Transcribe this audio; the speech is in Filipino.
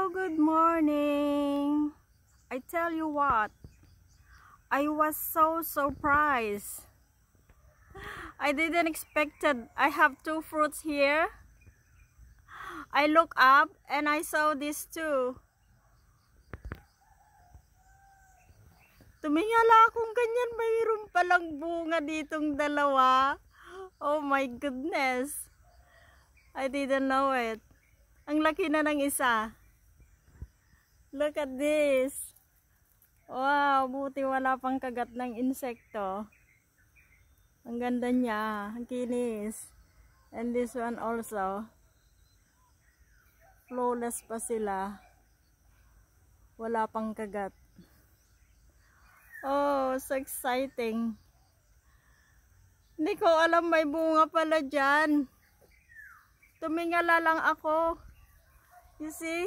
Hello, good morning. I tell you what, I was so surprised. I didn't expect it. I have two fruits here. I look up and I saw these two. Tumingala akong ganyan, mayroon palang bunga ditong dalawa. Oh my goodness. I didn't know it. Ang laki na ng isa. Look at this. Wow, buti wala pang kagat ng insekto. Ang ganda niya, ang kinis. And this one also. Flawless pa sila. Wala pang kagat. Oh, so exciting. Hindi ko alam may bunga pala dyan. Tumingala lang ako. You see?